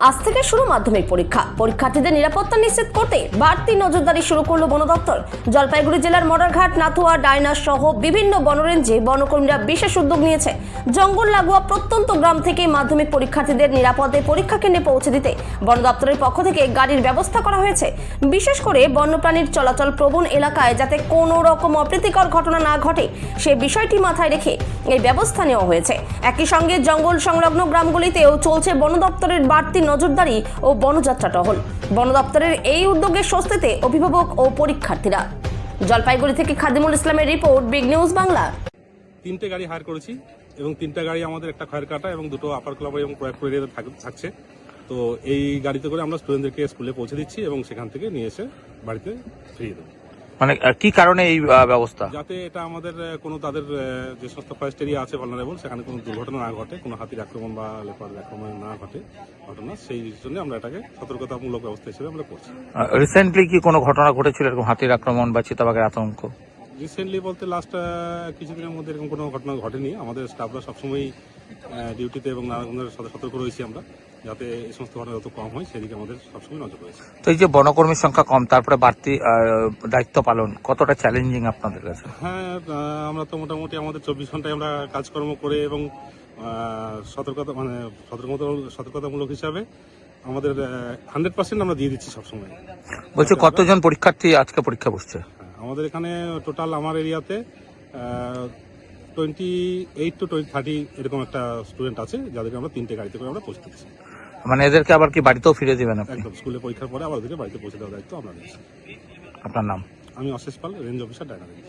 আজ থেকে শুরু মাধ্যমিক পরীক্ষা। পরীক্ষার্থীদের নিরাপত্তা নিশ্চিত করতে বাড়তি নজরদারি শুরু করলো বন দপ্তর। জলপাইগুড়ি জেলার মডারঘাট, নাথুয়া, ডায়না সহ বিভিন্ন বনরেঞ্জে বনকর্মীরা বিশেষ উদ্যোগ নিয়েছে। জঙ্গল লাগোয়া প্রত্যন্ত গ্রাম থেকে মাধ্যমিক পরীক্ষার্থীদের নিরাপদে পরীক্ষা কেন্দ্রে পৌঁছে দিতে বন দপ্তরের পক্ষ থেকে গাড়ির ব্যবস্থা করা হয়েছে। বিশেষ করে বন্যপ্রাণীর চলাচল প্রবণ এলাকায় যাতে কোনো রকম অপ্রীতিকর ঘটনা না ঘটে সে বিষয়টি মাথায় রেখে এই ব্যবস্থা নেওয়া হয়েছে। একই সঙ্গে জঙ্গল সংলগ্ন গ্রামগুলিতেও চলছে বন দপ্তরের বাড়তি নজরদারি ও বনযাত্রা টহল। বন দপ্তরের এই উদ্যোগে স্বস্তিতে অভিভাবক ও পরীক্ষার্থীরা। জলপাইগুড়ি থেকে খাদিমুল ইসলামের রিপোর্ট, বিগ নিউজ বাংলা। 3টে গাড়ি হায়ার করেছি এবং 3টা গাড়ি আমাদের, একটা খয়েরকাটা এবং 2টো আপার ক্লাব এবং প্রয়াগপুর এরিয়াতে থাকছে। তো এই গাড়িতে করে আমরা স্টুডেন্টদেরকে স্কুলে পৌঁছে দিচ্ছি এবং সেখান থেকে নিয়ে এসে বাড়িতে ফিরিয়ে দেবো। মানে কি কারণে এই ব্যবস্থা? যাতে এটা আমাদের কোনো তাদের যে সমস্ত ফরেস্ট এরিয়া আছে ভালনারেবল, সেখানে কোনো দুর্ঘটনা না ঘটে, কোনো হাতির আক্রমণ বা লেপার্ড আক্রমণ না ঘটে ঘটনা, সেই জন্য আমরা এটাকে সতর্কতামূলক ব্যবস্থা হিসেবে আমরা করছি। রিসেন্টলি কি কোনো ঘটনা ঘটেছিল এরকম হাতির আক্রমণ বা চিতাবাঘের আতঙ্ক? রিসেন্টলি বলতে লাস্ট কিছুদিনের মধ্যে এরকম কোনো ঘটনা ঘটেনি। আমাদের স্টাফরা সবসময় ডিউটিতে এবং নানা রকমের সাথে সতর্ক রয়েছি আমরা, যাতে এই সমস্ত ঘটনা যত কম হয় সেদিকে আমাদের সবসময় নজর রয়েছে। তো এই যে বনকর্মীর সংখ্যা কম, তারপরে বাড়তি দায়িত্ব পালন কতটা চ্যালেঞ্জিং আপনাদের কাছে? হ্যাঁ, আমরা তো মোটামুটি আমাদের 24 ঘন্টায় আমরা কাজকর্ম করে এবং সতর্কতামূলক হিসাবে আমাদের 100% আমরা দিয়ে দিচ্ছি সবসময়। বলছি, কতজন পরীক্ষার্থী আজকে পরীক্ষা বসছে? আমাদের এখানে টোটাল আমার এরিয়াতে 28 to 30 এরকম একটা স্টুডেন্ট আছে, যাদেরকে আমরা 3টে গাড়িতে করে আমরা পৌঁছে দিচ্ছি। মানে এদেরকে আবার কি বাড়িতেও ফিরে দিবেন আপনি? একদম, স্কুলে পরীক্ষার পরে আবার ওদেরকে বাড়িতে পৌঁছে দেওয়ার দায়িত্ব আমরা নিচ্ছি। আপনার নাম? আমি অশেষ পাল, রেঞ্জ অফিসার, ডায়না রেঞ্জ।